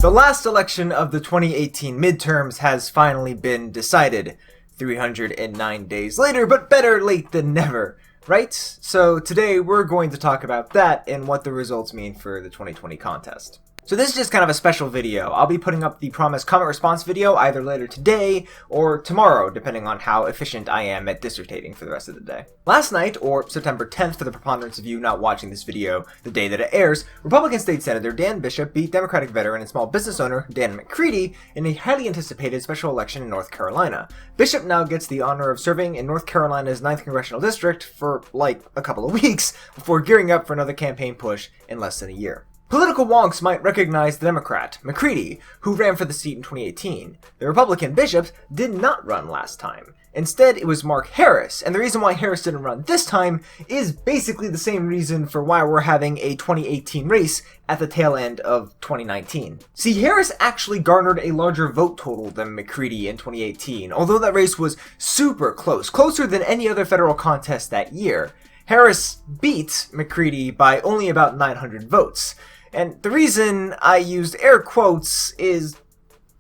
The last election of the 2018 midterms has finally been decided, 309 days later, but better late than never, right? So today we're going to talk about that and what the results mean for the 2020 contest. So this is just kind of a special video. I'll be putting up the promised comment response video either later today or tomorrow, depending on how efficient I am at dissertating for the rest of the day. Last night, or September 10th for the preponderance of you not watching this video the day that it airs, Republican State Senator Dan Bishop beat Democratic veteran and small business owner Dan McCready in a highly anticipated special election in North Carolina. Bishop now gets the honor of serving in North Carolina's 9th Congressional District for like a couple of weeks before gearing up for another campaign push in less than a year. Political wonks might recognize the Democrat, McCready, who ran for the seat in 2018. The Republican Bishop did not run last time. Instead, it was Mark Harris, and the reason why Harris didn't run this time is basically the same reason for why we're having a 2018 race at the tail end of 2019. See, Harris actually garnered a larger vote total than McCready in 2018, although that race was super close, closer than any other federal contest that year. Harris beat McCready by only about 900 votes. And the reason I used air quotes is,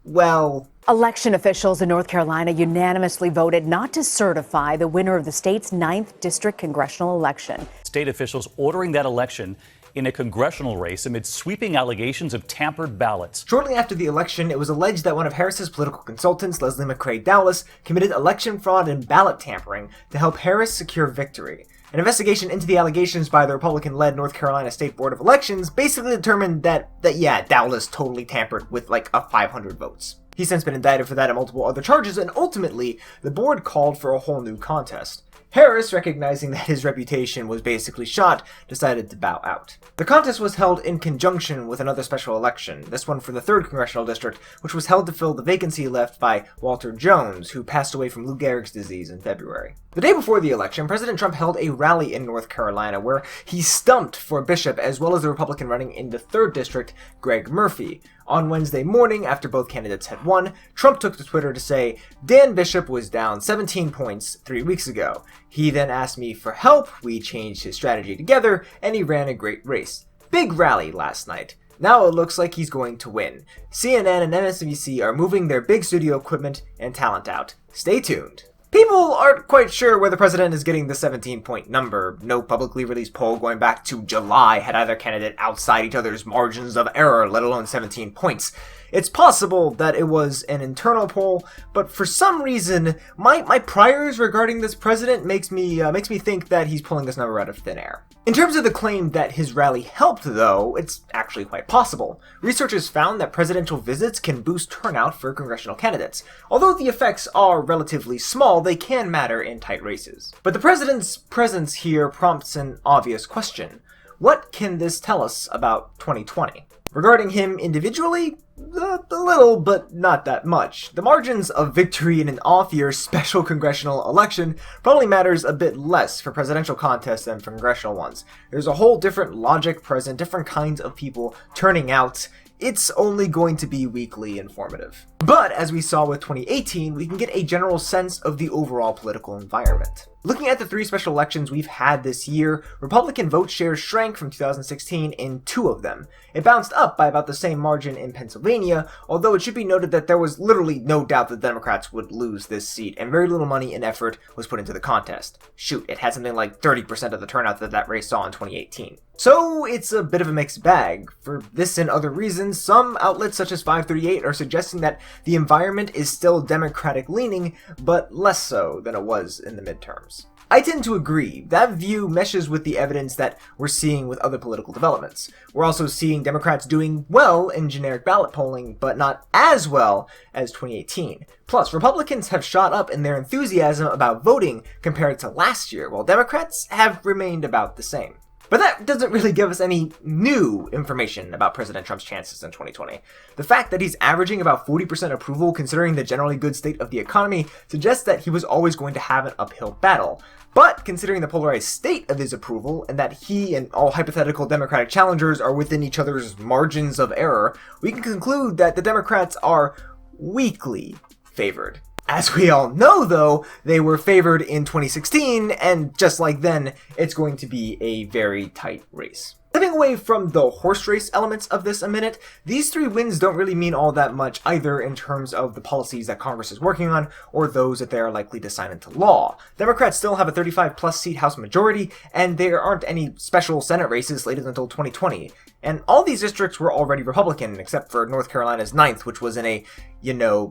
well... Election officials in North Carolina unanimously voted not to certify the winner of the state's 9th district congressional election. State officials ordering that election in a congressional race amid sweeping allegations of tampered ballots. Shortly after the election, it was alleged that one of Harris's political consultants, Leslie McCrae Dowless, committed election fraud and ballot tampering to help Harris secure victory. An investigation into the allegations by the Republican-led North Carolina State Board of Elections basically determined that Dowless totally tampered with like 500 votes. He's since been indicted for that and multiple other charges, and ultimately, the board called for a whole new contest. Harris, recognizing that his reputation was basically shot, decided to bow out. The contest was held in conjunction with another special election, this one for the 3rd Congressional District, which was held to fill the vacancy left by Walter Jones, who passed away from Lou Gehrig's disease in February. The day before the election, President Trump held a rally in North Carolina where he stumped for Bishop as well as the Republican running in the 3rd District, Greg Murphy. On Wednesday morning, after both candidates had won, Trump took to Twitter to say, Dan Bishop was down 17 points 3 weeks ago. He then asked me for help, we changed his strategy together, and he ran a great race. Big rally last night. Now it looks like he's going to win. CNN and MSNBC are moving their big studio equipment and talent out. Stay tuned. People aren't quite sure where the president is getting the 17-point number. No publicly released poll going back to July had either candidate outside each other's margins of error, let alone 17 points. It's possible that it was an internal poll, but for some reason, my priors regarding this president makes me think that he's pulling this number out of thin air. In terms of the claim that his rally helped, though, it's actually quite possible. Researchers found that presidential visits can boost turnout for congressional candidates. Although the effects are relatively small, they can matter in tight races. But the president's presence here prompts an obvious question. What can this tell us about 2020? Regarding him individually, a little, but not that much. The margins of victory in an off-year special congressional election probably matters a bit less for presidential contests than for congressional ones. There's a whole different logic present, different kinds of people turning out. It's only going to be weakly informative. But as we saw with 2018, we can get a general sense of the overall political environment. Looking at the 3 special elections we've had this year, Republican vote shares shrank from 2016 in 2 of them. It bounced up by about the same margin in Pennsylvania, although it should be noted that there was literally no doubt that the Democrats would lose this seat, and very little money and effort was put into the contest. Shoot, it had something like 30% of the turnout that race saw in 2018. So it's a bit of a mixed bag. For this and other reasons, some outlets such as 538 are suggesting that the environment is still Democratic leaning, but less so than it was in the midterms. I tend to agree. That view meshes with the evidence that we're seeing with other political developments. We're also seeing Democrats doing well in generic ballot polling, but not as well as 2018. Plus, Republicans have shot up in their enthusiasm about voting compared to last year, while Democrats have remained about the same. But that doesn't really give us any new information about President Trump's chances in 2020. The fact that he's averaging about 40% approval considering the generally good state of the economy suggests that he was always going to have an uphill battle. But considering the polarized state of his approval and that he and all hypothetical Democratic challengers are within each other's margins of error, we can conclude that the Democrats are weakly favored. As we all know, though, they were favored in 2016, and just like then, it's going to be a very tight race. Stepping away from the horse race elements of this a minute, these 3 wins don't really mean all that much either in terms of the policies that Congress is working on or those that they are likely to sign into law. Democrats still have a 35-plus seat House majority, and there aren't any special Senate races slated until 2020. And all these districts were already Republican, except for North Carolina's 9th, which was in a,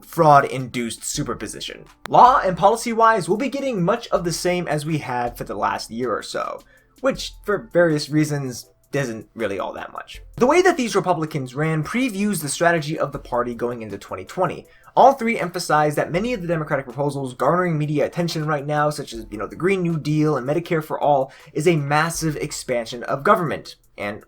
fraud-induced superposition. Law and policy-wise, we'll be getting much of the same as we had for the last year or so, which, for various reasons, isn't really all that much. The way that these Republicans ran previews the strategy of the party going into 2020. All 3 emphasize that many of the Democratic proposals garnering media attention right now, such as, the Green New Deal and Medicare for All, is a massive expansion of government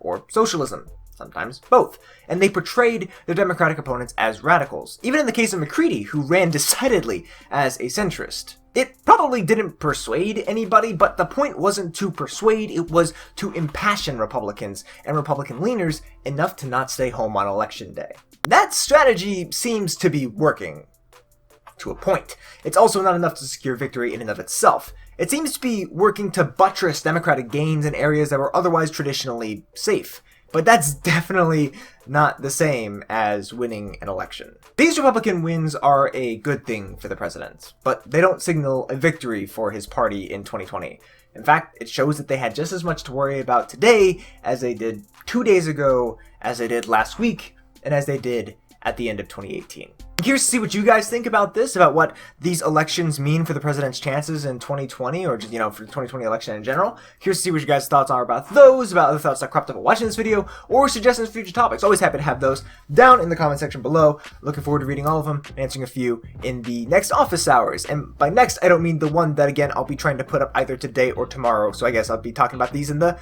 or socialism. Sometimes both, and they portrayed their Democratic opponents as radicals. Even in the case of McCready, who ran decidedly as a centrist. It probably didn't persuade anybody, but the point wasn't to persuade, it was to impassion Republicans and Republican leaners enough to not stay home on election day. That strategy seems to be working. To a point. It's also not enough to secure victory in and of itself. It seems to be working to buttress Democratic gains in areas that were otherwise traditionally safe. But that's definitely not the same as winning an election. These Republican wins are a good thing for the president, but they don't signal a victory for his party in 2020. In fact, it shows that they had just as much to worry about today as they did 2 days ago, as they did last week, and as they did at the end of 2018. I'm curious to see what you guys think about this, about what these elections mean for the president's chances in 2020, or just, for the 2020 election in general. Curious to see what your guys' thoughts are about those, about other thoughts that cropped up while watching this video, or suggestions for future topics. Always happy to have those down in the comment section below. Looking forward to reading all of them and answering a few in the next office hours. And by next, I don't mean the one that, again, I'll be trying to put up either today or tomorrow, so I guess I'll be talking about these in the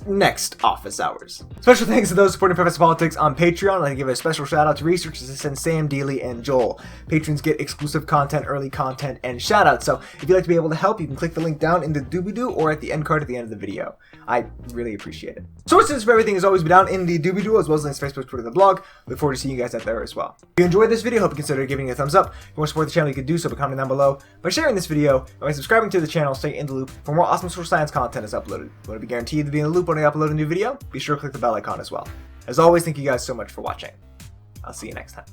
next office hours. Special thanks to those supporting Professor Politics on Patreon. I'd like to give a special shout out to research assistants Sam, Dealey, and Joel. Patrons get exclusive content, early content, and shout outs. So if you'd like to be able to help, you can click the link down in the doobie-doo or at the end card at the end of the video. I really appreciate it. Sources for everything is always be down in the doobie-doo, as well as links to Facebook, Twitter, and the blog. Look forward to seeing you guys out there as well. If you enjoyed this video, hope you consider giving it a thumbs up. If you want to support the channel, you can do so by commenting down below, by sharing this video, and by subscribing to the channel, stay in the loop for more awesome social science content is uploaded. You want to be guaranteed to be in the loop when I upload a new video? Be sure to click the bell icon as well. As always, thank you guys so much for watching. I'll see you next time.